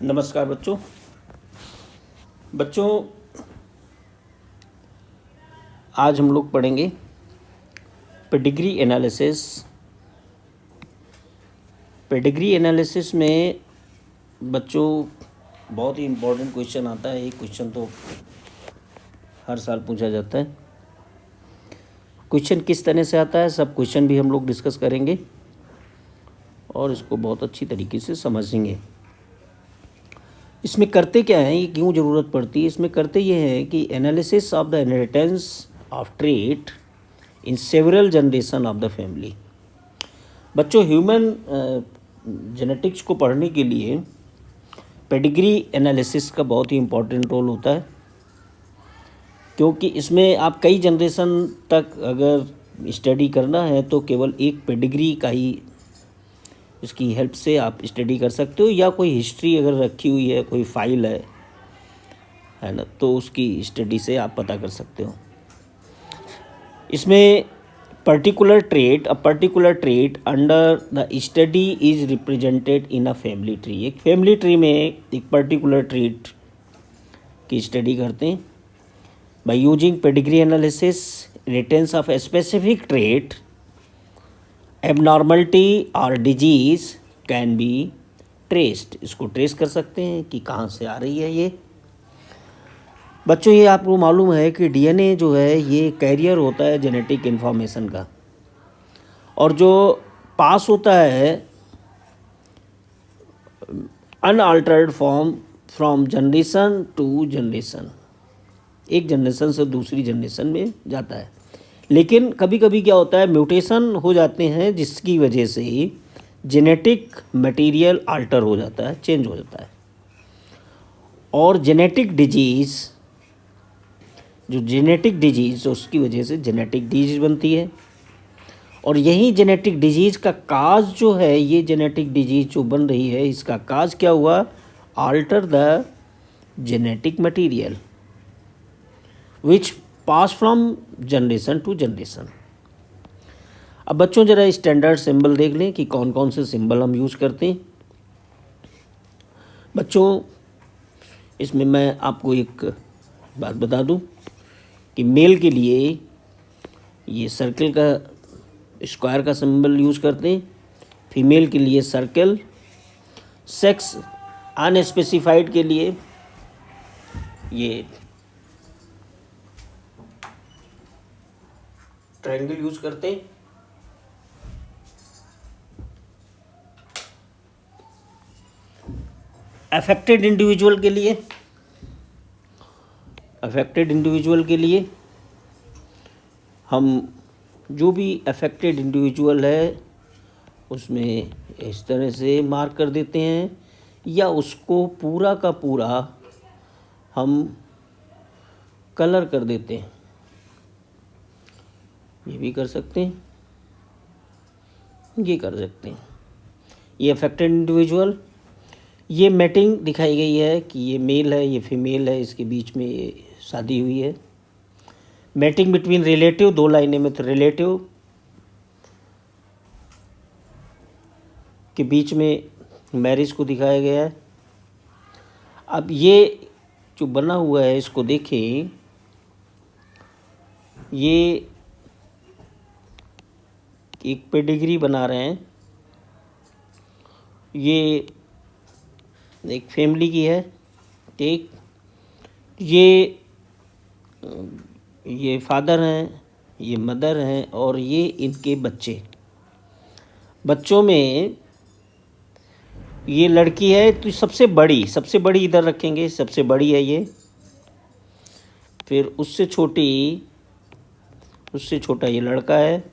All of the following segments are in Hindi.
नमस्कार बच्चों। बच्चों, आज हम लोग पढ़ेंगे पेडिग्री एनालिसिस। पेडिग्री एनालिसिस में बच्चों बहुत ही इम्पोर्टेंट क्वेश्चन आता है। एक क्वेश्चन तो हर साल पूछा जाता है। क्वेश्चन किस तरह से आता है, सब क्वेश्चन भी हम लोग डिस्कस करेंगे और इसको बहुत अच्छी तरीके से समझेंगे। इसमें करते क्या है, ये क्यों ज़रूरत पड़ती है, इसमें करते ये हैं कि analysis of the inheritance of trait in several generation of the family. बच्चों, ह्यूमन जेनेटिक्स को पढ़ने के लिए पेडिग्री एनालिसिस का बहुत ही इम्पोर्टेंट रोल होता है, क्योंकि इसमें आप कई जनरेशन तक अगर स्टडी करना है तो केवल एक पेडिग्री का ही उसकी हेल्प से आप स्टडी कर सकते हो, या कोई हिस्ट्री अगर रखी हुई है, कोई फाइल है ना, तो उसकी स्टडी से आप पता कर सकते हो। इसमें a particular trait under the study is represented in a family tree. एक फैमिली ट्री में एक पर्टिकुलर ट्रेट की स्टडी करते हैं by using pedigree analysis. रिटेंस of a specific trait, abnormality और डिजीज़ कैन बी ट्रेस्ड। इसको ट्रेस कर सकते हैं कि कहाँ से आ रही है ये। बच्चों, ये आपको मालूम है कि डीएनए जो है ये कैरियर होता है जेनेटिक इन्फॉर्मेशन का, और जो पास होता है unaltered form from generation to generation, एक जनरेशन से दूसरी जनरेशन में जाता है। लेकिन कभी कभी क्या होता है, म्यूटेशन हो जाते हैं जिसकी वजह से जेनेटिक मटेरियल अल्टर हो जाता है, चेंज हो जाता है। और जेनेटिक डिजीज़ उसकी वजह से जेनेटिक डिजीज़ बनती है। और यही जेनेटिक डिजीज़ का काज जो है, ये जेनेटिक डिजीज़ जो बन रही है, इसका काज क्या हुआ, alter the genetic material which pass from generation to generation. अब बच्चों, ज़रा स्टैंडर्ड सिंबल देख लें कि कौन कौन से सिंबल हम यूज़ करते हैं। बच्चों, इसमें मैं आपको एक बात बता दूं कि मेल के लिए ये सर्कल का, स्क्वायर का सिंबल यूज़ करते हैं, फीमेल के लिए सर्कल, सेक्स अनस्पेसिफाइड के लिए ये ट्रायंगल यूज़ करते हैं। अफेक्टेड इंडिविजुअल के लिए हम जो भी अफेक्टेड इंडिविजुअल है उसमें इस तरह से मार्क कर देते हैं, या उसको पूरा का पूरा हम कलर कर देते हैं, ये भी कर सकते हैं, ये कर सकते हैं। ये अफेक्टेड इंडिविजुअल, ये मैटिंग दिखाई गई है कि ये मेल है, ये फीमेल है, इसके बीच में ये शादी हुई है। मैटिंग बिटवीन रिलेटिव, दो लाइनें में तो रिलेटिव के बीच में मैरिज को दिखाया गया है। अब ये जो बना हुआ है इसको देखें, ये एक पेडिग्री बना रहे हैं, ये एक फैमिली की है, ठीक। ये फादर हैं, ये मदर हैं, और ये इनके बच्चों में ये लड़की है तो सबसे बड़ी इधर रखेंगे, सबसे बड़ी है ये। फिर उससे छोटा ये लड़का है,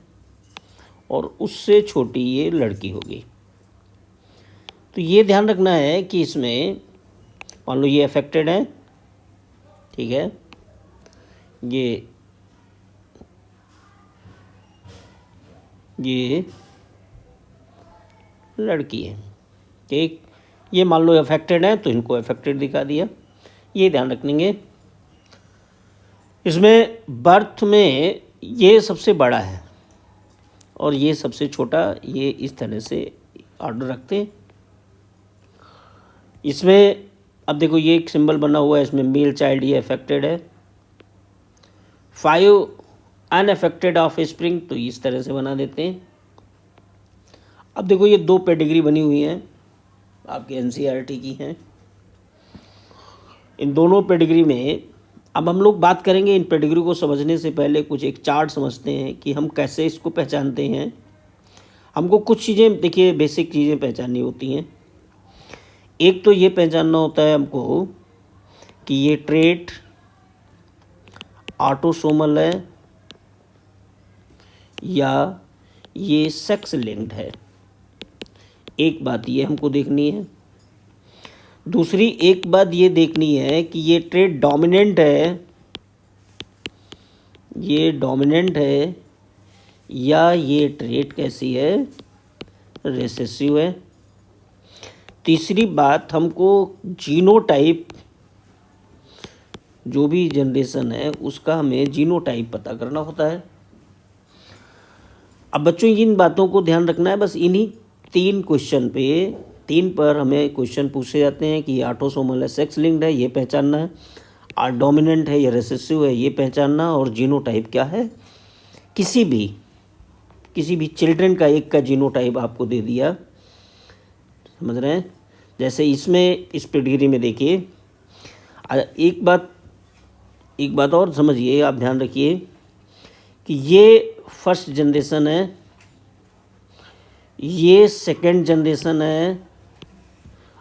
और उससे छोटी ये लड़की होगी। तो ये ध्यान रखना है कि इसमें मान लो ये अफेक्टेड है, ठीक है, ये लड़की है, ठीक। ये मान लो अफेक्टेड है तो इनको अफेक्टेड दिखा दिया, ये ध्यान रखेंगे। इसमें बर्थ में ये सबसे बड़ा है और ये सबसे छोटा, ये इस तरह से ऑर्डर रखते हैं। इसमें अब देखो ये एक सिंबल बना हुआ है, इसमें मेल चाइल्ड ये अफेक्टेड है, 5 अनअफेक्टेड ऑफ स्प्रिंग, तो इस तरह से बना देते हैं। अब देखो ये 2 पेडिग्री बनी हुई हैं, आपके एनसीईआरटी की हैं। इन दोनों पेडिग्री में अब हम लोग बात करेंगे, इन पेडिग्री को समझने से पहले कुछ एक चार्ट समझते हैं कि हम कैसे इसको पहचानते हैं। हमको कुछ चीज़ें देखिए बेसिक चीज़ें पहचाननी होती हैं। एक तो ये पहचानना होता है हमको कि ये ट्रेट ऑटोसोमल है या ये सेक्स लिंक्ड है, एक बात ये हमको देखनी है। दूसरी एक बात ये देखनी है कि ये ट्रेट डोमिनेंट है, ये डोमिनेंट है या ये ट्रेट कैसी है, रिसेसिव है। तीसरी बात हमको जीनोटाइप, जो भी जनरेशन है उसका हमें जीनोटाइप पता करना होता है। अब बच्चों इन बातों को ध्यान रखना है, बस इन्हीं 3 क्वेश्चन पे 3 पर हमें क्वेश्चन पूछे जाते हैं कि ये ऑटोसोमल है, सेक्स लिंक्ड है, ये पहचानना है, और डोमिनेंट है या रिसेसिव है, ये पहचानना, और जीनोटाइप क्या है। किसी भी चिल्ड्रन का एक का जीनोटाइप आपको दे दिया, समझ रहे हैं। जैसे इसमें इस पेडिग्री में देखिए, एक बात और समझिए, आप ध्यान रखिए कि ये फर्स्ट जनरेशन है, ये सेकंड जनरेशन है,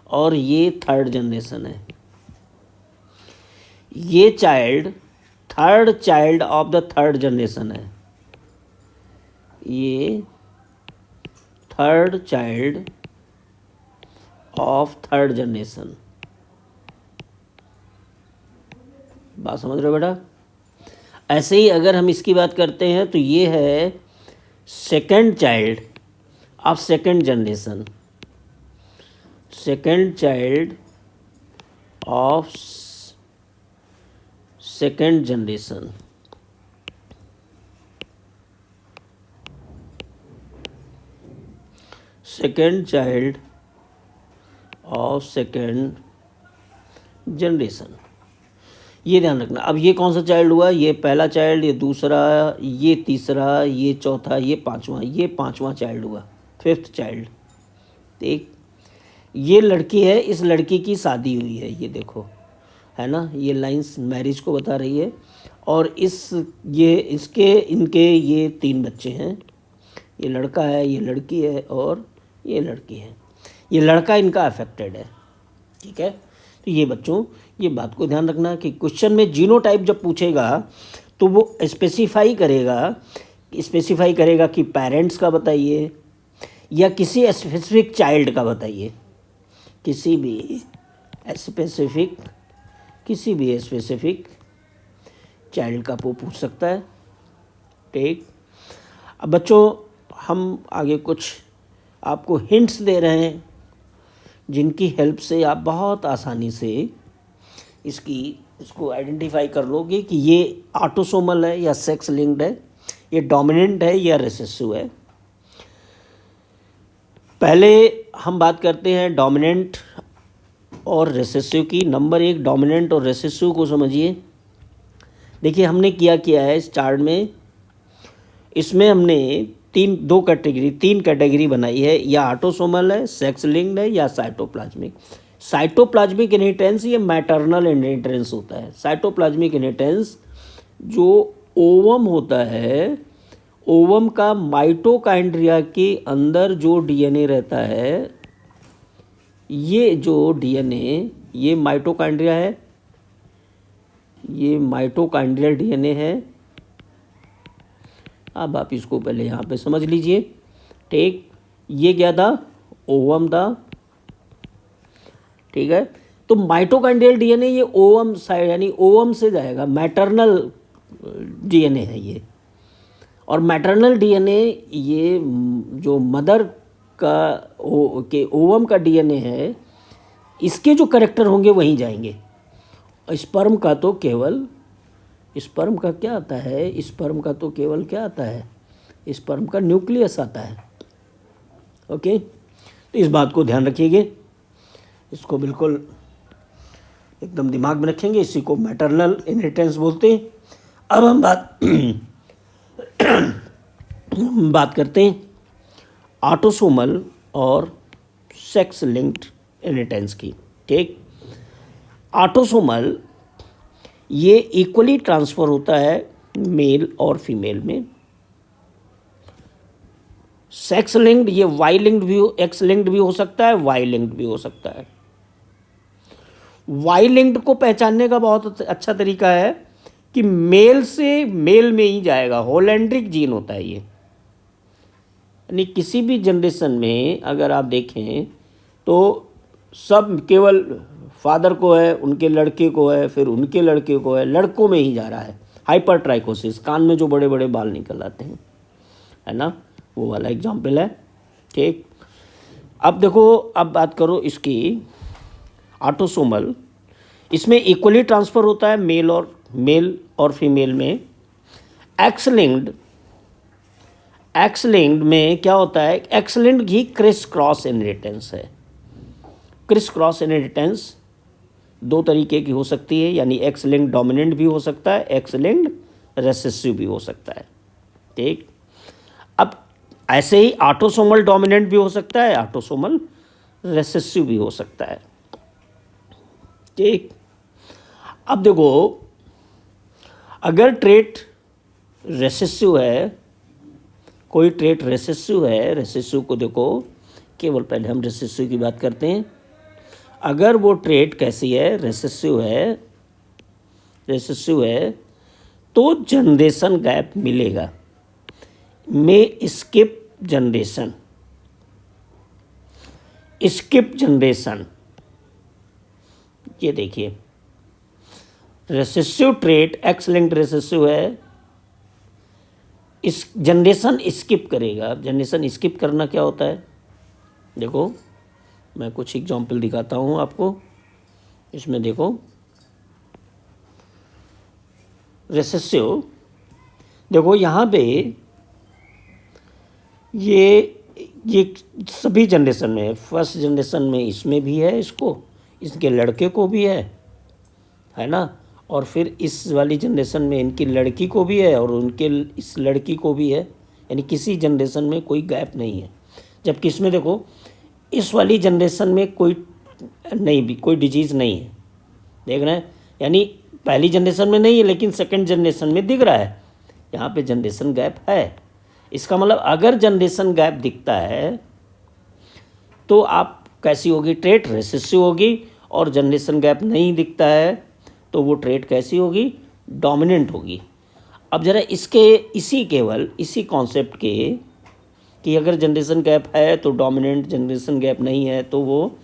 और ये थर्ड जनरेशन है। ये child third child of the third generation है, ये third child of third generation. बात समझ रहे हो बेटा। ऐसे ही अगर हम इसकी बात करते हैं तो ये है second child of second generation, second child of second generation. Second child of second generation, ये ध्यान रखना। अब ये कौन सा चाइल्ड हुआ, ये पहला चाइल्ड, ये दूसरा, ये तीसरा, ये चौथा, ये पांचवा चाइल्ड हुआ, 5th चाइल्ड। ठीक, ये लड़की है, इस लड़की की शादी हुई है, ये देखो है ना, ये लाइंस मैरिज को बता रही है। और इनके ये 3 बच्चे हैं, ये लड़का है, ये लड़की है, और ये लड़की है। ये लड़का इनका अफेक्टेड है, ठीक है। तो ये बच्चों ये बात को ध्यान रखना कि क्वेश्चन में जीनोटाइप जब पूछेगा तो वो स्पेसिफाई करेगा कि पेरेंट्स का बताइए या किसी स्पेसिफिक चाइल्ड का बताइए, किसी भी स्पेसिफिक चाइल्ड का वो पूछ सकता है। ठीक, अब बच्चों हम आगे कुछ आपको हिंट्स दे रहे हैं जिनकी हेल्प से आप बहुत आसानी से इसको आइडेंटिफाई कर लोगे कि ये ऑटोसोमल है या सेक्स लिंक्ड है, ये डोमिनेंट है या रिसेसिव है। पहले हम बात करते हैं डोमिनेंट और रिसेसिव की। नंबर 1, डोमिनेंट और रिसेसिव को समझिए। देखिए हमने क्या है इस चार्ट में, इसमें हमने 3 कैटेगरी बनाई है, या ऑटोसोमल है, सेक्स लिंक्ड है, या साइटोप्लाज्मिक। साइटोप्लाज्मिक इनहेरिटेंस ये मैटरनल इनहेरिटेंस होता है। साइटोप्लाज्मिक इनहेरिटेंस जो ओवम होता है, ओवम का माइटोकांड्रिया के अंदर जो डीएनए रहता है, ये जो डीएनए, ये माइटोकांड्रिया है, ये माइटोकांड्रियल डीएनए है। अब आप इसको पहले यहाँ पे समझ लीजिए। ठीक, ये क्या था, ओवम था, ठीक है। तो माइटोकांड्रियल डीएनए ये ओवम साइड यानी ओवम से जाएगा, मैटरनल डीएनए है ये। और मैटरनल डीएनए ये जो मदर के ओवम का डीएनए है, इसके जो कैरेक्टर होंगे वहीं जाएंगे। स्पर्म का तो केवल स्पर्म का क्या आता है, स्पर्म का तो केवल क्या आता है, स्पर्म का न्यूक्लियस आता है। ओके, तो इस बात को ध्यान रखिएगा, इसको बिल्कुल एकदम दिमाग में रखेंगे, इसी को मैटरनल इनहेरिटेंस बोलते हैं। अब हम बात करते हैं ऑटोसोमल और सेक्स लिंक्ड इनहेरिटेंस की। ठीक, ऑटोसोमल ये इक्वली ट्रांसफ़र होता है मेल और फीमेल में। सेक्स लिंक्ड ये वाई लिंक्ड भी एक्स लिंक्ड भी हो सकता है, वाई लिंक्ड भी हो सकता है। वाई लिंक्ड को पहचानने का बहुत अच्छा तरीका है कि मेल से मेल में ही जाएगा, होलैंड्रिक जीन होता है ये। यानी किसी भी जनरेशन में अगर आप देखें तो सब केवल फादर को है, उनके लड़के को है, फिर उनके लड़के को है, लड़कों में ही जा रहा है। हाइपरट्राइकोसिस, कान में जो बड़े बड़े बाल निकल आते हैं, है ना, वो वाला एग्जाम्पल है। ठीक, अब देखो, अब बात करो इसकी ऑटोसोमल, इसमें इक्वली ट्रांसफ़र होता है मेल और फीमेल में। एक्स लिंक्ड में क्या होता है, एक्स लिंक्ड ही क्रिस क्रॉस इनहेरिटेंस है। क्रिस क्रॉस इनहेरिटेंस दो तरीके की हो सकती है, यानी एक्स लिंक्ड डोमिनेंट भी हो सकता है, एक्स लिंक्ड रेसेसिव भी हो सकता है। ठीक, अब ऐसे ही ऑटोसोमल डोमिनेंट भी हो सकता है, ऑटोसोमल रेसेसिव भी हो सकता है। ठीक, अब देखो, अगर ट्रेट रेसेसिव है, कोई ट्रेट रेसेसिव है, रेसेसिव को देखो, केवल पहले हम रेसेसिव की बात करते हैं। अगर वो ट्रेट कैसी है, रेसेसिव है तो जनरेशन गैप मिलेगा, में स्किप जनरेशन। ये देखिए, recessive trait x linked recessive है, इस जनरेशन स्किप करेगा। जनरेशन स्किप करना क्या होता है, देखो मैं कुछ एग्जाम्पल दिखाता हूँ आपको। इसमें देखो, रेसेसिव, देखो यहाँ पे ये सभी जनरेशन में, फर्स्ट जनरेशन में इसमें भी है, इसको, इसके लड़के को भी है ना, और फिर इस वाली जनरेशन में इनकी लड़की को भी है और उनके इस लड़की को भी है। यानी किसी जनरेशन में कोई गैप नहीं है। जबकि इसमें देखो, इस वाली जनरेशन में कोई डिजीज़ नहीं है, देख रहे हैं, यानी पहली जनरेशन में नहीं है लेकिन सेकंड जनरेशन में दिख रहा है। यहाँ पे जनरेशन गैप है। इसका मतलब अगर जनरेशन गैप दिखता है तो आप कैसी होगी, ट्रेट रेसेसिव होगी। और जनरेशन गैप नहीं दिखता है तो वो ट्रेट कैसी होगी, डोमिनेंट होगी। अब ज़रा इसी कॉन्सेप्ट के कि अगर जनरेशन गैप है तो डोमिनेंट, जनरेशन गैप नहीं है तो वो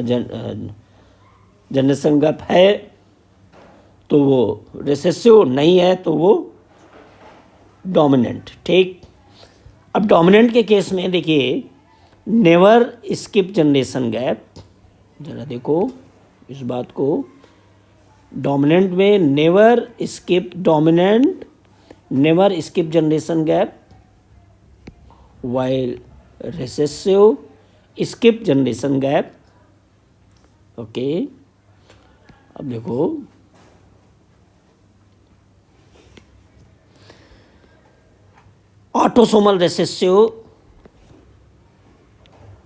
जनरेशन गैप है तो वो रेसेसिव, नहीं है तो वो डोमिनेंट। ठीक, अब डोमिनेंट के केस में देखिए, नेवर स्किप जनरेशन गैप। ज़रा देखो इस बात को, डोमिनेंट में never skip generation gap, while recessive skip generation gap. Okay, अब देखो, ऑटोसोमल रेसेसिव,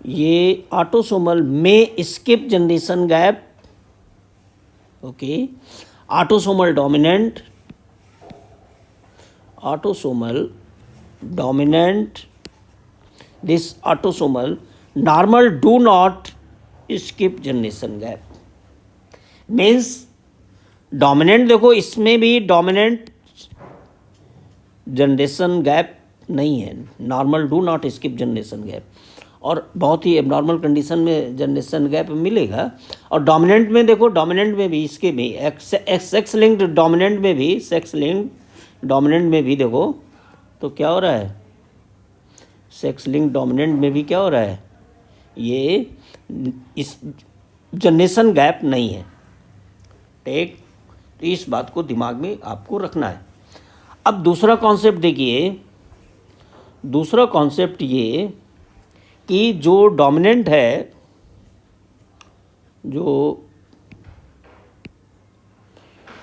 ये ऑटोसोमल में skip generation gap. Okay, autosomal dominant this autosomal normal do not skip generation gap, means dominant, देखो इसमें भी डोमिनेंट जनरेशन गैप नहीं है, normal do not skip generation gap, और बहुत ही एबनॉर्मल कंडीशन में जनरेशन गैप मिलेगा। और डोमिनेंट में देखो, डोमिनेंट में भी इसके भी सेक्स लिंक्ड डोमिनेंट में भी देखो तो क्या हो रहा है, सेक्स लिंक डोमिनेंट में भी क्या हो रहा है, ये इस जनरेशन गैप नहीं है। ठीक, तो इस बात को दिमाग में आपको रखना है। अब दूसरा कॉन्सेप्ट देखिए, दूसरा कॉन्सेप्ट ये कि जो डोमिनेंट है जो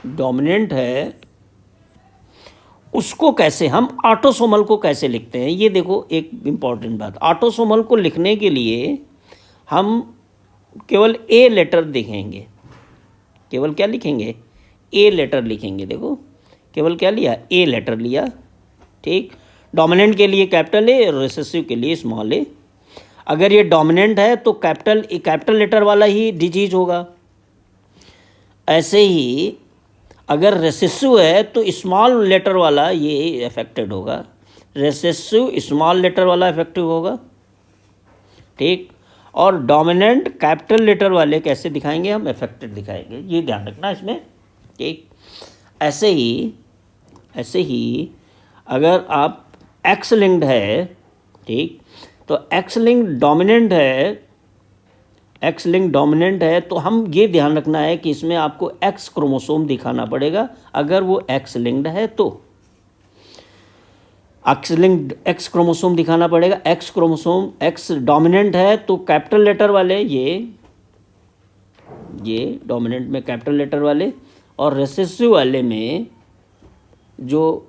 डोमिनेंट है उसको कैसे हम ऑटोसोमल को कैसे लिखते हैं, ये देखो एक इम्पॉर्टेंट बात। ऑटोसोमल को लिखने के लिए हम केवल ए लेटर लिखेंगे, केवल क्या लिखेंगे, ए लेटर लिखेंगे। देखो केवल क्या लिया, ए लेटर लिया, ठीक। डोमिनेंट के लिए कैपिटल ए और रिसेसिव के लिए स्मॉल ए। अगर ये डोमिनेंट है तो कैपिटल लेटर वाला ही डिजीज होगा। ऐसे ही अगर रिसेसिव है तो स्मॉल लेटर वाला ये अफेक्टेड होगा, रिसेसिव स्मॉल लेटर वाला अफेक्टिव होगा, ठीक। और डोमिनेंट कैपिटल लेटर वाले कैसे दिखाएंगे हम, अफेक्टेड दिखाएंगे, ये ध्यान रखना इसमें, ठीक। ऐसे ही अगर आप एक्स लिंक्ड है, ठीक, तो एक्स लिंक डोमिनेंट है तो हम ये ध्यान रखना है कि इसमें आपको एक्स क्रोमोसोम दिखाना पड़ेगा। अगर वो एक्स लिंक्ड है तो एक्स क्रोमोसोम दिखाना पड़ेगा। एक्स डोमिनेंट है तो कैपिटल लेटर वाले ये डोमिनेंट में कैपिटल लेटर वाले, और रिसेसिव वाले में जो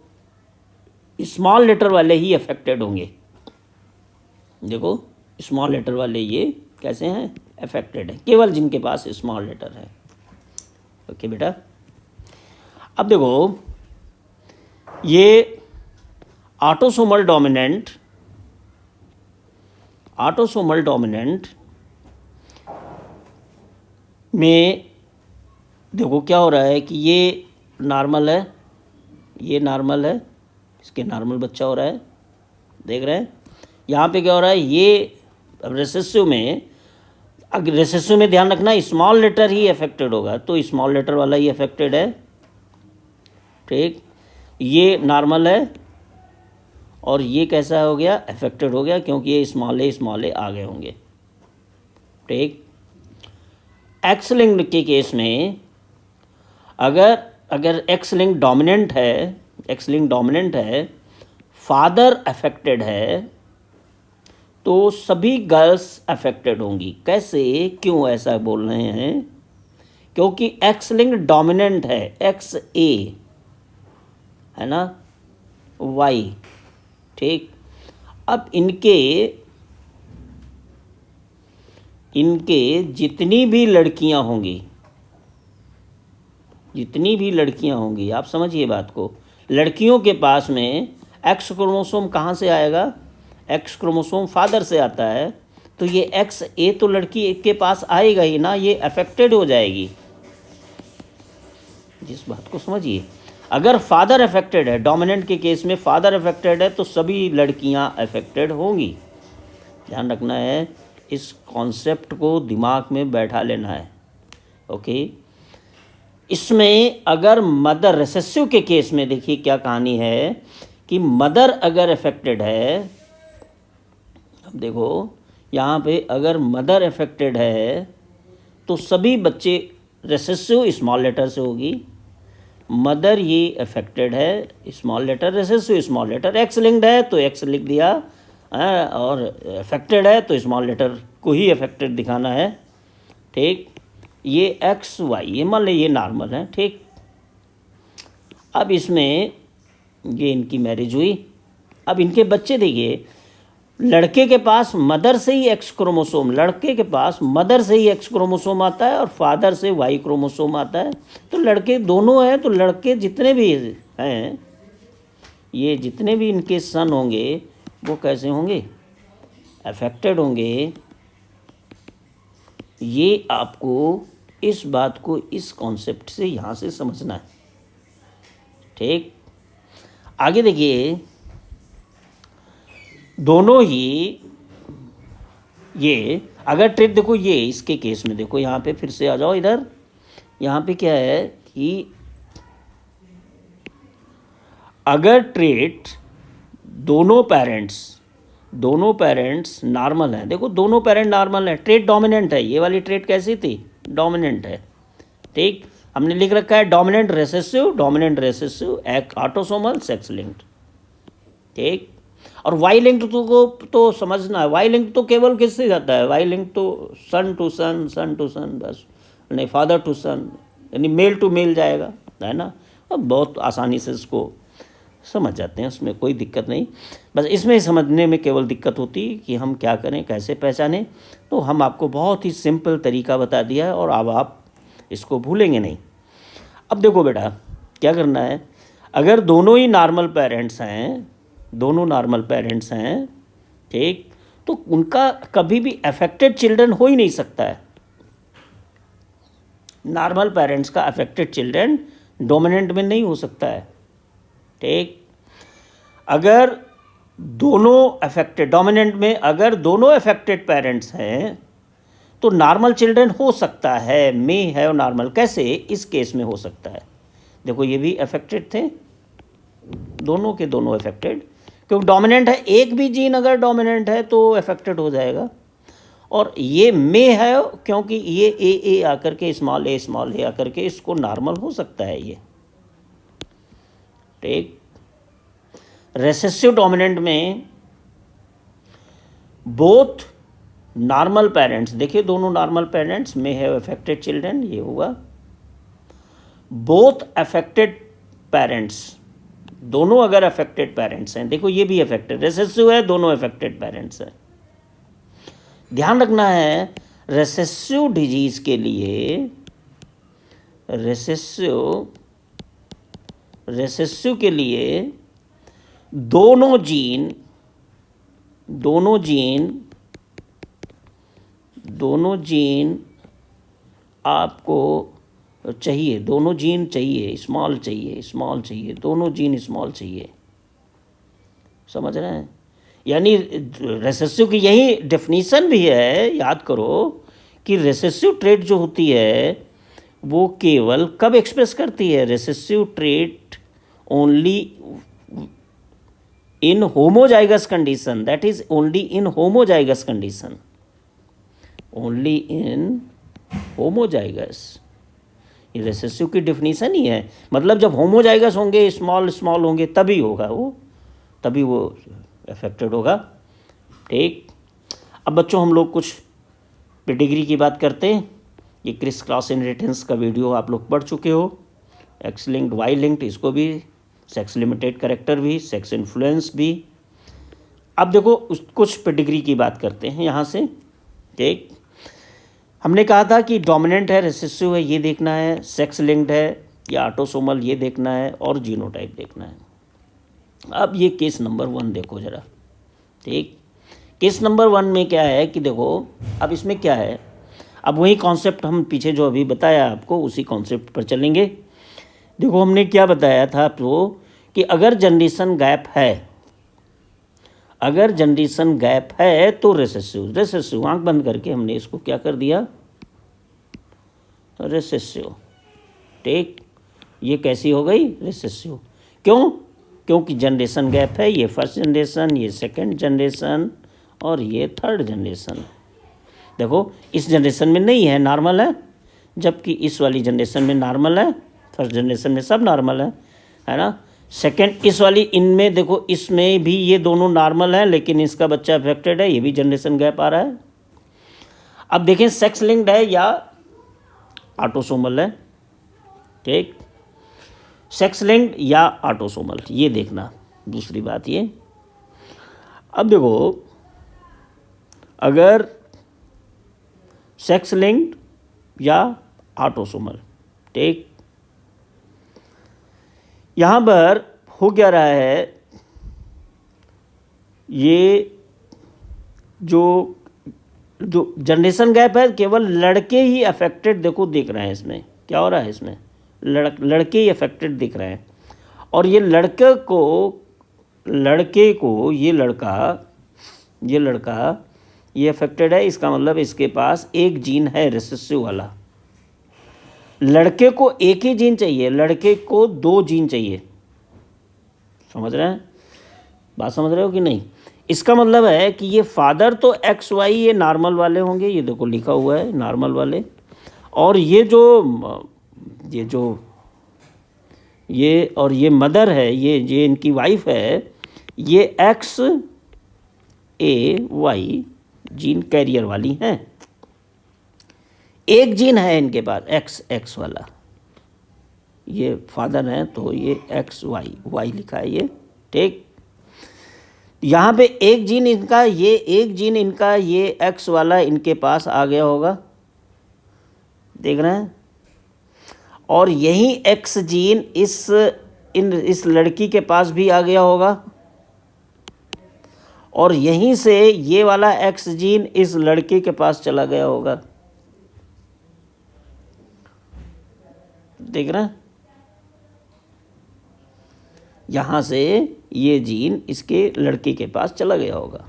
स्मॉल लेटर वाले ही अफेक्टेड होंगे। देखो स्मॉल लेटर वाले ये कैसे हैं, अफेक्टेड है, केवल जिनके पास स्मॉल लेटर है। ओके बेटा, अब देखो ये ऑटोसोमल डोमिनेंट में देखो क्या हो रहा है कि ये नॉर्मल है, इसके नॉर्मल बच्चा हो रहा है, देख रहे हैं। यहाँ पे क्या हो रहा है, ये रिसेसिव में ध्यान रखना स्मॉल लेटर ही अफेक्टेड होगा, तो स्मॉल लेटर वाला ही अफेक्टेड है, ठीक। ये नॉर्मल है और ये कैसा हो गया, अफेक्टेड हो गया, क्योंकि ये स्मॉल ए आ गए होंगे, ठीक। एक्स लिंक्ड के केस में अगर एक्स लिंक डोमिनेंट है, फादर अफेक्टेड है, तो सभी गर्ल्स अफेक्टेड होंगी। कैसे, क्यों ऐसा बोल रहे हैं, क्योंकि एक्स लिंक डोमिनेंट है, एक्स ए है ना, वाई, ठीक। अब इनके जितनी भी लड़कियां होंगी, आप समझिए बात को, लड़कियों के पास में एक्स क्रोमोसोम कहाँ से आएगा, एक्स क्रोमोसोम फादर से आता है, तो ये एक्स ए तो लड़की के पास आएगा ही ना, ये अफेक्टेड हो जाएगी। जिस बात को समझिए, अगर फादर अफेक्टेड है, डोमिनेंट के केस में फादर अफेक्टेड है, तो सभी लड़कियां अफेक्टेड होंगी। ध्यान रखना है, इस कॉन्सेप्ट को दिमाग में बैठा लेना है, ओके। इसमें अगर मदर, रिसेसिव के केस में देखिए क्या कहानी है कि मदर अगर अफेक्टेड है, अब देखो यहाँ पे अगर मदर अफेक्टेड है तो सभी बच्चे, रिसेसिव स्मॉल लेटर से होगी, मदर ये अफेक्टेड है, small letter, recessive small letter, X linked है तो एक्स लिख दिया, और अफेक्टेड है तो स्मॉल लेटर को ही अफेक्टेड दिखाना है, ठीक। ये एक्स वाई, ये मान ली ये नॉर्मल है, ठीक। अब इसमें ये इनकी मैरिज हुई, अब इनके बच्चे देखिए, लड़के के पास मदर से ही एक्स क्रोमोसोम आता है और फादर से वाई क्रोमोसोम आता है, तो लड़के दोनों हैं, तो लड़के जितने भी हैं, ये जितने भी इनके सन होंगे वो कैसे होंगे, अफेक्टेड होंगे। ये आपको इस बात को इस कॉन्सेप्ट से यहाँ से समझना है, ठीक। आगे देखिए, दोनों ही ये अगर ट्रेट देखो, ये इसके केस में देखो, यहाँ पे फिर से आ जाओ इधर, यहाँ पे क्या है कि अगर ट्रेट दोनों पेरेंट्स नॉर्मल हैं, देखो दोनों पेरेंट नॉर्मल हैं, ट्रेट डोमिनेंट है, ये वाली ट्रेट कैसी थी, डोमिनेंट है, ठीक। हमने लिख रखा है डोमिनेंट रेसेसिव, एक ऑटोसोमल सेक्स लिंक्ड, ठीक। और वाई लिंक्ड को तो समझना है, वाई लिंक्ड तो केवल किससे जाता है, वाई लिंक्ड तो सन टू सन, सन टू सन, बस नहीं, फादर टू सन, यानी मेल टू मेल जाएगा, है ना। अब बहुत आसानी से इसको समझ जाते हैं, उसमें कोई दिक्कत नहीं। बस इसमें समझने में केवल दिक्कत होती है कि हम क्या करें, कैसे पहचानें। तो हम आपको बहुत ही सिंपल तरीका बता दिया है और अब आप इसको भूलेंगे नहीं। अब देखो बेटा, क्या करना है, अगर दोनों ही नॉर्मल पेरेंट्स हैं, दोनों नॉर्मल पेरेंट्स हैं, ठीक, तो उनका कभी भी अफेक्टेड चिल्ड्रन हो ही नहीं सकता है। नॉर्मल पेरेंट्स का अफेक्टेड चिल्ड्रन डोमिनेंट में नहीं हो सकता है, ठीक। अगर दोनों अफेक्टेड, डोमिनेंट में अगर दोनों अफेक्टेड पेरेंट्स हैं तो नॉर्मल चिल्ड्रन हो सकता है, मे है और नॉर्मल, कैसे, इस केस में हो सकता है। देखो ये भी अफेक्टेड थे, दोनों के दोनों अफेक्टेड, क्योंकि डोमिनेंट है, एक भी जीन अगर डोमिनेंट है तो अफेक्टेड हो जाएगा। और ये मे है क्योंकि ये ए आकर के स्मॉल ए आकर के इसको नॉर्मल हो सकता है ये, ठीक। रेसेसिव डोमिनेंट में बोथ नॉर्मल पेरेंट्स, देखिए दोनों नॉर्मल पेरेंट्स में हैव अफेक्टेड चिल्ड्रन, ये हुआ। बोथ अफेक्टेड पेरेंट्स, दोनों अगर अफेक्टेड पेरेंट्स हैं, देखो ये भी अफेक्टेड, रेसेसिव है, दोनों अफेक्टेड पेरेंट्स हैं। ध्यान रखना है, रेसेसिव डिजीज के लिए, रेसेसिव के लिए दोनों जीन आपको चाहिए, दोनों जीन चाहिए, स्मॉल चाहिए, दोनों जीन स्मॉल चाहिए, समझ रहे हैं। यानी रेसेसिव की यही डेफिनीशन भी है, याद करो कि रेसेसिव ट्रेट जो होती है वो केवल कब एक्सप्रेस करती है, recessive trait only in homozygous condition, that is only in homozygous condition, only in homozygous, ये रेसेसिव की डेफिनीशन ही है। मतलब जब होमोजाइगस होंगे, स्मॉल होंगे, तभी होगा वो, तभी वो अफेक्टेड होगा, ठीक। अब बच्चों हम लोग कुछ पेडिग्री की बात करते हैं। ये क्रिस क्रॉस इनहेरिटेंस का वीडियो आप लोग पढ़ चुके हो, एक्स लिंक्ड, वाई लिंक्ड, इसको भी, सेक्स लिमिटेड कैरेक्टर भी, सेक्स इन्फ्लुएंस भी। अब देखो कुछ पेडिग्री की बात करते हैं यहाँ से, ठीक। हमने कहा था कि डोमिनेंट है, रिसेसिव है, ये देखना है, सेक्स लिंक्ड है या ऑटोसोमल, ये देखना है, और जीनोटाइप देखना है। अब ये केस नंबर 1 देखो ज़रा, ठीक। केस नंबर 1 में क्या है कि देखो, अब इसमें क्या है, अब वही कॉन्सेप्ट हम पीछे जो अभी बताया आपको, उसी कॉन्सेप्ट पर चलेंगे। देखो हमने क्या बताया था आपको कि अगर जनरेशन गैप है, तो रेसेसिव, आंख बंद करके हमने इसको क्या कर दिया, रेसेसिव, ठीक। ये कैसी हो गई, रेसेसिव, क्यों, क्योंकि जनरेशन गैप है, ये फर्स्ट जनरेशन, ये सेकंड जनरेशन और ये थर्ड जनरेशन। देखो इस जनरेशन में नहीं है, नॉर्मल है, जबकि इस वाली जनरेशन में नॉर्मल है, फर्स्ट जनरेशन में सब नॉर्मल है ना। सेकंड इस वाली, इनमें देखो इसमें भी ये दोनों नॉर्मल है, लेकिन इसका बच्चा अफेक्टेड है, ये भी जनरेशन गैप आ रहा है। अब देखें सेक्स लिंक्ड है या ऑटोसोमल है, ठीक। सेक्स लिंक्ड या ऑटोसोमल, ये देखना, दूसरी बात ये। अब देखो अगर सेक्स लिंक्ड या ऑटोसोमल, ठीक, यहाँ पर हो क्या रहा है, ये जो जनरेशन गैप है, केवल लड़के ही अफेक्टेड, देखो दिख रहे हैं, इसमें क्या हो रहा है, इसमें लड़के ही अफेक्टेड दिख रहे हैं। और ये लड़के को ये लड़का ये अफेक्टेड है, इसका मतलब इसके पास एक जीन है रिसेसिव वाला। लड़के को एक ही जीन चाहिए, लड़के को 2 जीन चाहिए, समझ रहे हैं, बात समझ रहे हो कि नहीं। इसका मतलब है कि ये फादर तो XY ये नॉर्मल वाले होंगे, ये देखो लिखा हुआ है नॉर्मल वाले, और ये और ये मदर है, ये इनकी वाइफ है, ये X XAY जीन कैरियर वाली हैं। एक जीन है इनके पास XX वाला, ये फादर हैं तो ये XY लिखा है ये, ठीक। यहाँ पे एक जीन इनका, ये एक जीन इनका, ये X वाला इनके पास आ गया होगा, देख रहे हैं। और यही X जीन इस लड़की के पास भी आ गया होगा, और यहीं से ये वाला X जीन इस लड़के के पास चला गया होगा, देख रहे हैं। यहाँ से ये जीन इसके लड़के के पास चला गया होगा,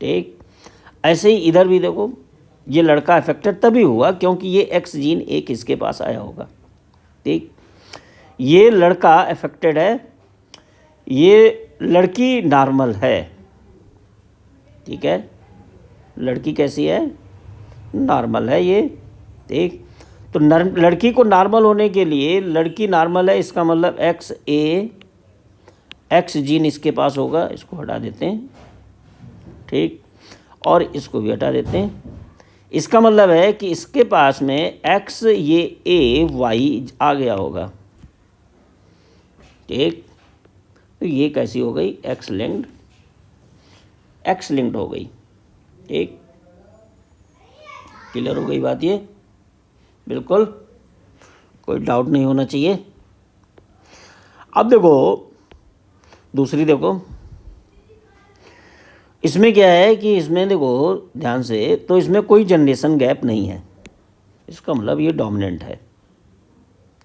ठीक। ऐसे ही इधर भी देखो, ये लड़का अफेक्टेड तभी हुआ क्योंकि ये X जीन एक इसके पास आया होगा, ठीक। ये लड़का अफेक्टेड है, ये लड़की नॉर्मल है, ठीक है। लड़की कैसी है? नॉर्मल है ये, ठीक। तो लड़की को नॉर्मल होने के लिए, लड़की नॉर्मल है इसका मतलब X जीन इसके पास होगा, इसको हटा देते हैं, ठीक। और इसको भी हटा देते हैं। इसका मतलब है कि इसके पास में X ये AY आ गया होगा, ठीक। तो ये कैसी हो गई? X लिंक्ड हो गई, ठीक। क्लियर हो गई बात ये? बिल्कुल, कोई डाउट नहीं होना चाहिए। अब देखो दूसरी, देखो इसमें क्या है कि इसमें देखो ध्यान से, तो इसमें कोई जनरेशन गैप नहीं है, इसका मतलब ये डोमिनेंट है,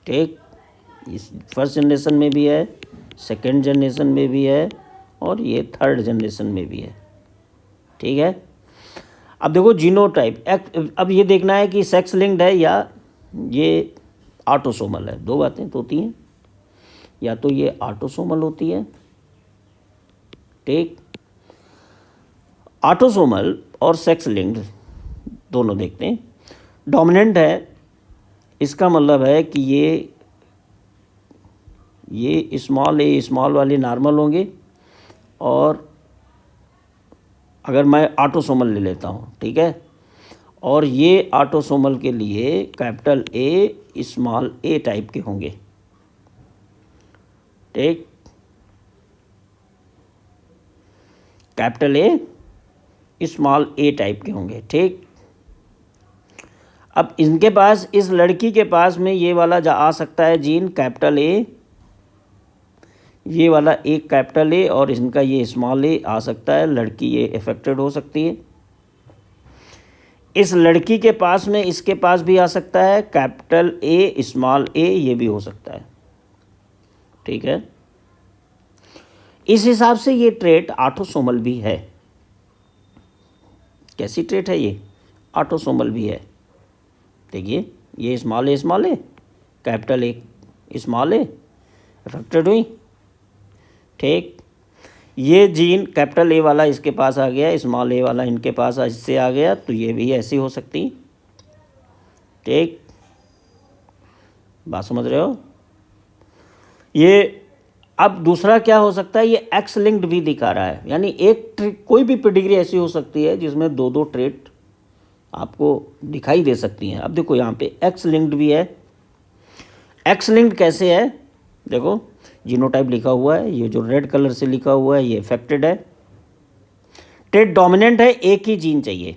ठीक। इस फर्स्ट जनरेशन में भी है, सेकेंड जनरेशन में भी है, और ये थर्ड जनरेशन में भी है, ठीक है। अब देखो जीनोटाइप, अब ये देखना है कि सेक्स लिंक्ड है या ये ऑटोसोमल है। दो बातें तो होती हैं, या तो ये ऑटोसोमल होती है, ठीक। ऑटोसोमल और सेक्स लिंक्ड दोनों देखते हैं। डोमिनेंट है, इसका मतलब है कि ये स्मॉल ए स्मॉल वाले नॉर्मल होंगे, और अगर मैं ऑटोसोमल ले लेता हूँ, ठीक है, और ये ऑटोसोमल के लिए capital A small a type के होंगे, ठीक। Capital A small a type के होंगे, ठीक। अब इनके पास, इस लड़की के पास में ये वाला आ सकता है जीन कैपिटल A, ये वाला एक कैपिटल A और इनका ये स्मॉल a आ सकता है, लड़की ये अफेक्टेड हो सकती है। इस लड़की के पास में इसके पास भी आ सकता है कैपिटल A स्मॉल a, ये भी हो सकता है, ठीक है। इस हिसाब से ये ट्रेट ऑटोसोमल भी है। कैसी ट्रेट है ये? ऑटोसोमल भी है। देखिए ये small a capital A small a affected हुई, ठीक। ये जीन कैपिटल A वाला इसके पास आ गया, स्मॉल a वाला इनके पास इससे आ गया, तो ये भी ऐसी हो सकती, ठीक। बात समझ रहे हो? ये अब दूसरा क्या हो सकता है, ये X लिंक्ड भी दिखा रहा है, यानी एक कोई भी पेडिग्री ऐसी हो सकती है जिसमें दो ट्रेट आपको दिखाई दे सकती हैं। अब देखो यहाँ पे X लिंक्ड भी है। X लिंक्ड कैसे है? देखो जीनोटाइप लिखा हुआ है, ये जो रेड कलर से लिखा हुआ है ये अफेक्टेड है। ट्रेट डोमिनेंट है, एक ही जीन चाहिए,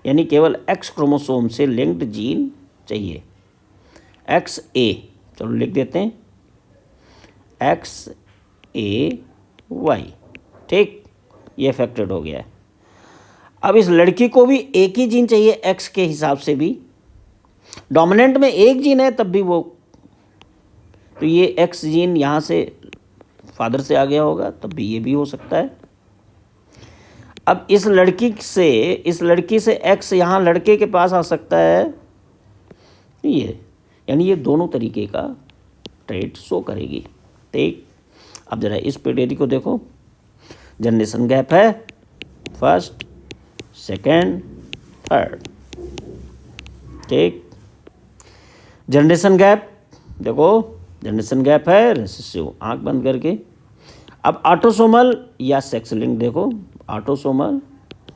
यानी केवल X क्रोमोसोम से लिंक्ड जीन चाहिए, XA। चलो लिख देते हैं XAY, ठीक। ये अफेक्टेड हो गया है। अब इस लड़की को भी एक ही जीन चाहिए X के हिसाब से भी, डोमिनेंट में एक जीन है तब भी वो, तो ये X जीन यहाँ से फादर से आ गया होगा, तब भी ये भी हो सकता है। अब इस लड़की से X यहाँ लड़के के पास आ सकता है, ये यानी ये दोनों तरीके का ट्रेट शो करेगी, ठीक। अब जरा इस पेडिग्री को देखो, जनरेशन गैप है, फर्स्ट सेकेंड थर्ड, ठीक। जनरेशन गैप देखो, जनरेशन गैप है, रेसेसिव, आँख बंद करके। अब ऑटोसोमल या सेक्स लिंक्ड देखो, ऑटोसोमल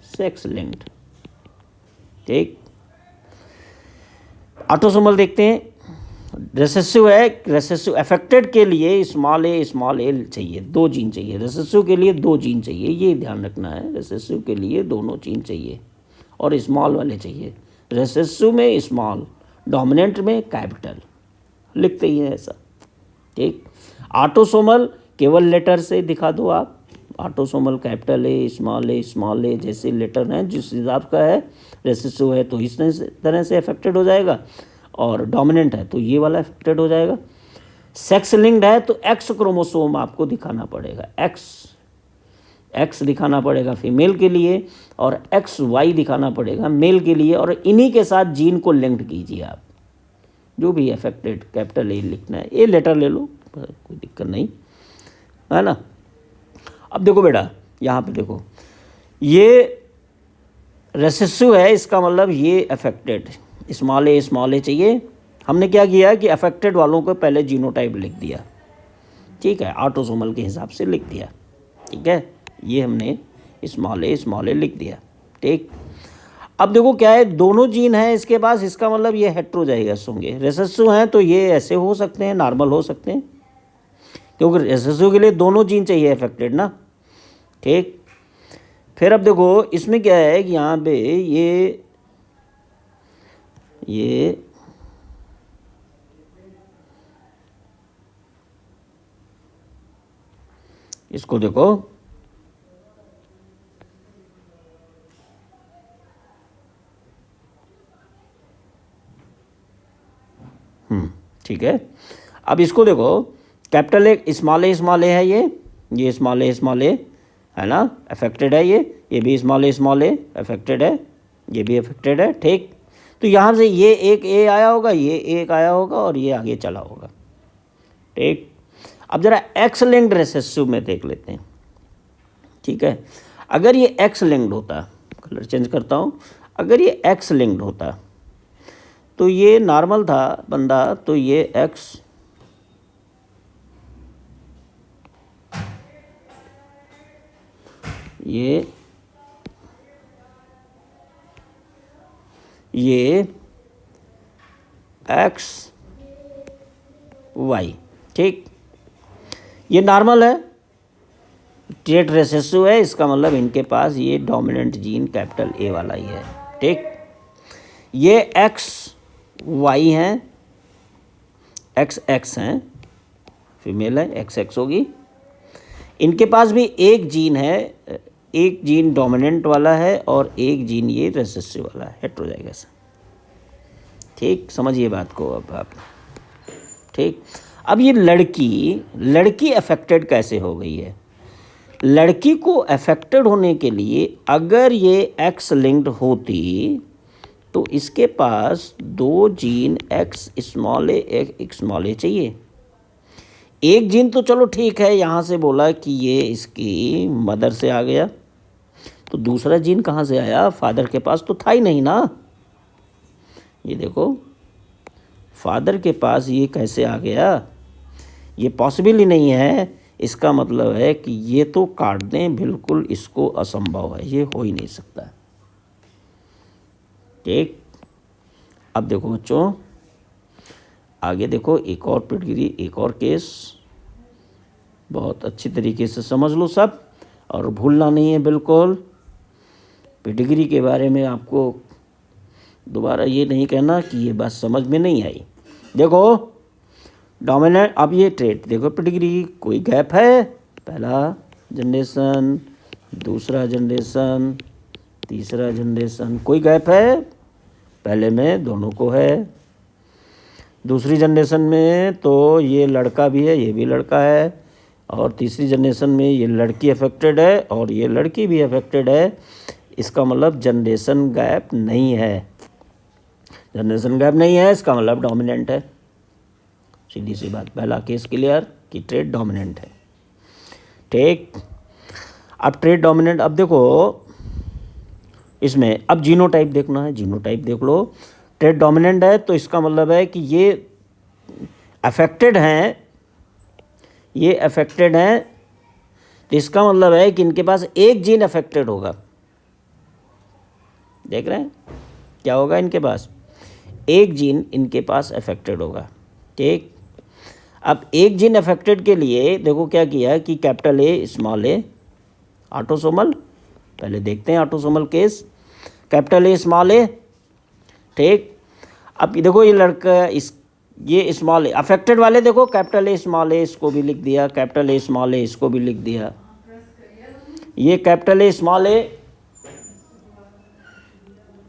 सेक्स लिंक्ड, ठीक। ऑटोसोमल देखते हैं, रिसेसिव है, रिसेसिव अफेक्टेड के लिए स्मॉल ए चाहिए, 2 जीन चाहिए, रिसेसिव के लिए 2 जीन चाहिए, ये ध्यान रखना है, रिसेसिव के लिए दोनों जीन चाहिए और स्मॉल वाले चाहिए, रिसेसिव में स्मॉल, डोमिनेंट में कैपिटल, लिखते ही है ऐसा, ठीक। ऑटोसोमल केवल लेटर से दिखा दो आप, ऑटोसोमल कैपिटल ए स्मॉल ए जैसे लेटर हैं जिस हिसाब का है, रिसेसिव है तो इस तरह से अफेक्टेड हो जाएगा, और डोमिनेंट है तो ये वाला अफेक्टेड हो जाएगा। सेक्स लिंक्ड है तो एक्स क्रोमोसोम आपको दिखाना पड़ेगा, एक्स दिखाना पड़ेगा फीमेल के लिए और XY दिखाना पड़ेगा मेल के लिए, और इन्हीं के साथ जीन को लिंक्ड कीजिए आप, जो भी अफेक्टेड कैपिटल ए लिखना है, ए लेटर ले लो, कोई दिक्कत नहीं है ना। अब देखो बेटा, यहाँ पे देखो, ये रेसेसिव है, इसका मतलब ये अफेक्टेड, स्मॉल ए चाहिए। हमने क्या किया कि अफेक्टेड वालों को पहले जीनोटाइप लिख दिया, ठीक है, ऑटोसोमल के हिसाब से लिख दिया, ठीक है, ये हमने स्मॉल ए लिख दिया, ठीक। अब देखो क्या है, दोनों जीन हैं इसके पास, इसका मतलब ये हेट्रोजाइगस होंगे, रेसेसिव हैं तो ये ऐसे हो सकते हैं, नॉर्मल हो सकते हैं, क्योंकि रेसेसिव के लिए दोनों जीन चाहिए अफेक्टेड ना, ठीक। फिर अब देखो इसमें क्या है कि यहाँ पे ये इसको देखो, ठीक है। अब इसको देखो, कैपिटल ए स्मॉल ए है, ये स्मॉल ए है ना, अफेक्टेड है, ये भी स्मॉल ए अफेक्टेड है, ये भी अफेक्टेड है, ठीक। तो यहाँ से ये एक ए आया होगा, ये एक आया होगा और ये आगे चला होगा, ठीक। अब जरा एक्स लिंक्ड रेसेसिव में देख लेते हैं, ठीक है। अगर ये एक्स लिंक्ड होता, कलर चेंज करता हूँ, अगर ये एक्स लिंक्ड होता तो ये नॉर्मल था बंदा, तो ये एक्स ये XY, ठीक, ये नॉर्मल है, ट्रेट रेसेसिव है, इसका मतलब इनके पास ये डोमिनेंट जीन कैपिटल ए वाला ही है, ठीक। ये XY हैं, XX हैं, फीमेल है, XX होगी, इनके पास भी एक जीन है, एक जीन डोमिनेंट वाला है और एक जीन ये रेसेसिव वाला है, हेट्रोजाइगस, ठीक। समझिए बात को अब आप, ठीक। अब ये लड़की अफेक्टेड कैसे हो गई है, लड़की को अफेक्टेड होने के लिए अगर ये एक्स लिंक्ड होती तो इसके पास 2 जीन एक्स स्मॉल ए चाहिए, एक जीन तो चलो ठीक है, यहाँ से बोला कि ये इसकी मदर से आ गया, तो दूसरा जीन कहाँ से आया, फादर के पास तो था ही नहीं ना, ये देखो फादर के पास ये कैसे आ गया, ये पॉसिबल ही नहीं है, इसका मतलब है कि ये तो काट दें, बिल्कुल इसको असंभव है, ये हो ही नहीं सकता, ठीक। अब देखो बच्चों आगे देखो, एक और पेडिग्री, एक और केस, बहुत अच्छी तरीके से समझ लो सब, और भूलना नहीं है बिल्कुल, पेडिग्री के बारे में आपको दोबारा ये नहीं कहना कि ये बात समझ में नहीं आई। देखो डोमिनेंट, अब ये ट्रेट देखो, पेडिग्री कोई गैप है, पहला जनरेशन, दूसरा जनरेशन, तीसरा जनरेशन, कोई गैप है, पहले में दोनों को है, दूसरी जनरेशन में तो ये लड़का भी है, ये भी लड़का है, और तीसरी जनरेशन में ये लड़की अफेक्टेड है और ये लड़की भी अफेक्टेड है, इसका मतलब जनरेशन गैप नहीं है, जनरेशन गैप नहीं है, इसका मतलब डोमिनेंट है, सीधी सी बात, पहला केस क्लियर कि ट्रेट डोमिनेंट है, ठीक। अब ट्रेट डोमिनेंट, अब देखो इसमें अब जीनोटाइप देखना है, जीनोटाइप देख लो, ट्रेट डोमिनेंट है तो इसका मतलब है कि ये अफेक्टेड हैं, ये अफेक्टेड हैं तो इसका मतलब है कि इनके पास एक जीन अफेक्टेड होगा। देख रहे हैं क्या होगा, इनके पास एक जीन इनके पास अफेक्टेड होगा। ठीक, अब एक जीन अफेक्टेड के लिए देखो क्या किया कि capital A small A autosomal, पहले देखते हैं autosomal case, capital A small A. ठीक, अब देखो ये लड़का ये स्मॉल ए अफेक्टेड वाले, देखो कैपिटल ए स्मॉल ए इसको भी लिख दिया, कैपिटल ए स्मॉल ए इसको भी लिख दिया, ये capital A small A,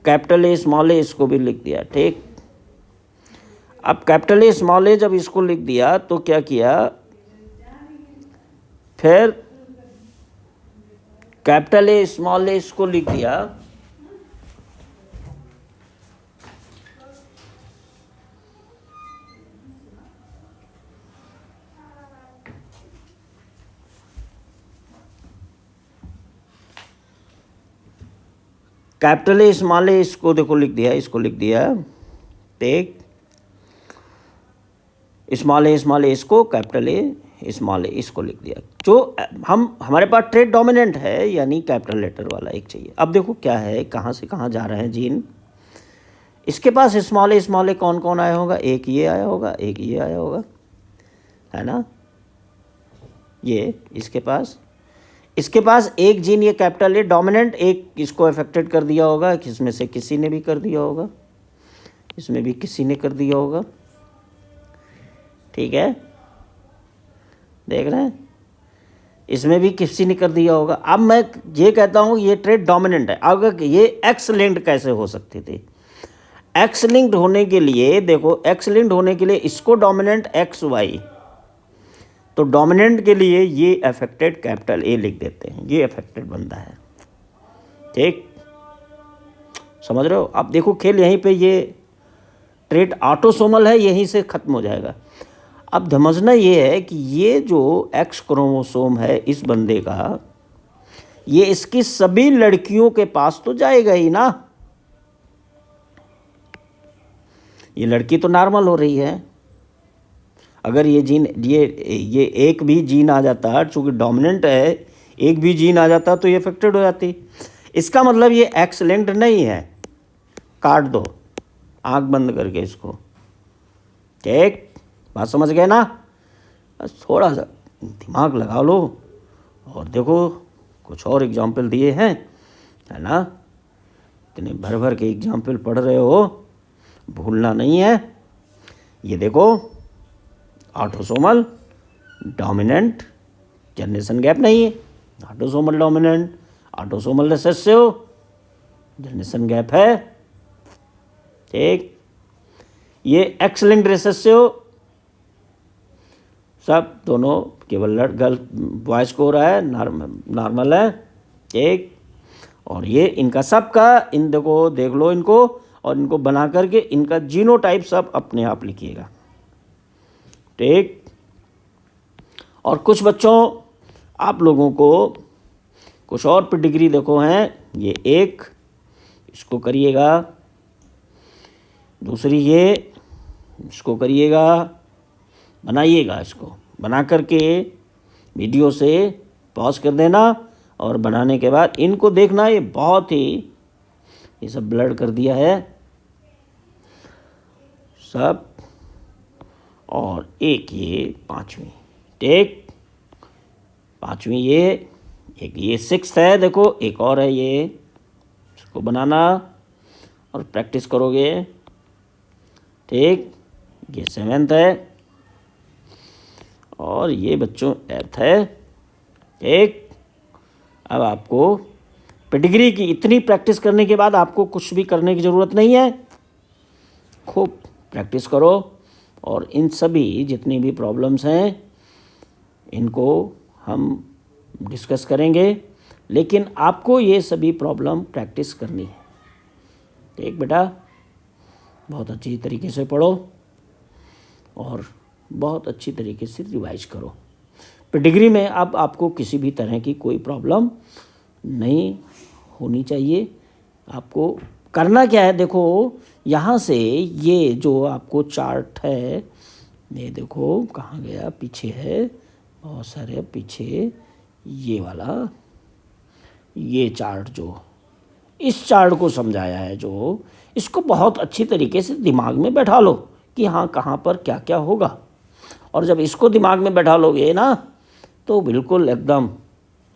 capital A small A इसको भी लिख दिया। ठीक, अब कैपिटल ए स्मॉल ए जब इसको लिख दिया तो क्या किया, फिर कैपिटल ए स्मॉल ए इसको लिख दिया, कैपिटल ए स्मॉल ए इसको देखो लिख दिया, इसको लिख दिया। ठीक, स्मॉल ए इसको, कैपिटल ए स्मॉल ए इसको लिख दिया। जो हमारे पास ट्रेड डोमिनेंट है यानी कैपिटल लेटर वाला एक चाहिए। अब देखो क्या है, कहाँ से कहाँ जा रहे हैं जीन। इसके पास स्मॉल ए कौन कौन आया होगा, एक ये आया होगा, एक ये आया होगा, है ना, ये इसके पास एक जीन ये कैपिटल ए डोमिनेंट एक इसको अफेक्टेड कर दिया होगा, इसमें से किसी ने भी कर दिया होगा, इसमें भी किसी ने कर दिया होगा। ठीक है, देख रहे हैं, इसमें भी किसी ने कर दिया होगा। अब मैं ये कहता हूँ ये ट्रेड डोमिनेंट है। अगर ये एक्स लिंक्ड कैसे हो सकते थे, एक्स लिंक्ड होने के लिए देखो, एक्स लिंक्ड होने के लिए इसको डोमिनेंट एक्स वाई, तो डोमिनेंट के लिए ये अफेक्टेड कैपिटल ए लिख देते हैं, ये अफेक्टेड बंदा है। ठीक, समझ रहे हो। अब देखो खेल यहीं पे, ये ट्रेड ऑटोसोमल है, यहीं से ख़त्म हो जाएगा। अब समझना ये है कि ये जो एक्स क्रोमोसोम है इस बंदे का, ये इसकी सभी लड़कियों के पास तो जाएगा ही ना। ये लड़की तो नॉर्मल हो रही है, अगर ये जीन ये एक भी जीन आ जाता, चूँकि डोमिनेंट है, एक भी जीन आ जाता तो ये अफेक्टेड हो जाती। इसका मतलब ये एक्स लिंक्ड नहीं है। काट दो आंख बंद करके इसको। ठीक, बात समझ गए ना। बस थोड़ा सा दिमाग लगा लो और देखो, कुछ और एग्जाम्पल दिए हैं, है ना, इतने भर भर के एग्जाम्पल पढ़ रहे हो, भूलना नहीं है। ये देखो, ऑटोसोमल डोमिनेंट, जनरेशन गैप नहीं है, autosomal dominant, autosomal recessive, generation gap है। ठीक, ये एक्स लिंक्ड रिसेसिव, सब दोनों केवल गर्ल बॉयज़ को हो रहा है, नॉर्मल है। ठीक, और ये इनका सब का, इन देखो देख लो इनको, और इनको बना करके इनका जीनोटाइप सब अपने आप लिखिएगा। ठीक, और कुछ बच्चों आप लोगों को कुछ और पेडिग्री देखो हैं, ये एक इसको करिएगा, दूसरी ये इसको करिएगा, बनाइएगा, इसको बना करके वीडियो से पॉज कर देना और बनाने के बाद इनको देखना। ये बहुत ही, ये सब ब्लर कर दिया है सब, और एक ये पाँचवीं। ठीक, पाँचवीं ये, एक ये सिक्स्थ है, देखो एक और है, ये इसको बनाना और प्रैक्टिस करोगे। ठीक, ये सेवेंथ है और ये बच्चों एट्थ है। ठीक, अब आपको पेडिग्री की इतनी प्रैक्टिस करने के बाद आपको कुछ भी करने की ज़रूरत नहीं है, खूब प्रैक्टिस करो और इन सभी जितनी भी प्रॉब्लम्स हैं इनको हम डिस्कस करेंगे, लेकिन आपको ये सभी प्रॉब्लम प्रैक्टिस करनी है। ठीक बेटा, बहुत अच्छी तरीके से पढ़ो और बहुत अच्छी तरीके से रिवाइज करो। पेडिग्री में अब आपको किसी भी तरह की कोई प्रॉब्लम नहीं होनी चाहिए। आपको करना क्या है, देखो यहाँ से ये जो आपको चार्ट है, ये देखो कहाँ गया, पीछे है, बहुत सारे पीछे, ये वाला, ये चार्ट जो इस चार्ट को समझाया है, जो इसको बहुत अच्छी तरीके से दिमाग में बैठा लो कि हाँ कहाँ पर क्या क्या होगा। और जब इसको दिमाग में बैठा लोगे ना तो बिल्कुल एकदम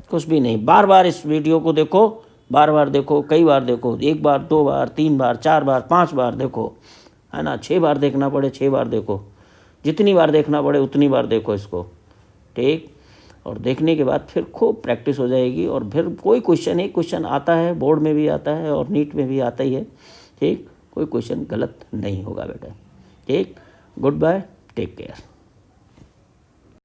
कुछ भी नहीं। बार बार इस वीडियो को देखो, बार बार देखो, कई बार देखो, 1 बार 2 बार 3 बार 4 बार 5 बार देखो, है ना। 6 बार देखना पड़े 6 बार देखो, जितनी बार देखना पड़े उतनी बार देखो इसको, ठीक। और देखने के बाद फिर खूब प्रैक्टिस हो जाएगी और फिर कोई क्वेश्चन, एक क्वेश्चन आता है, बोर्ड में भी आता है और नीट में भी आता ही है, ठीक। कोई क्वेश्चन गलत नहीं होगा बेटा, ठीक। Good bye, take care.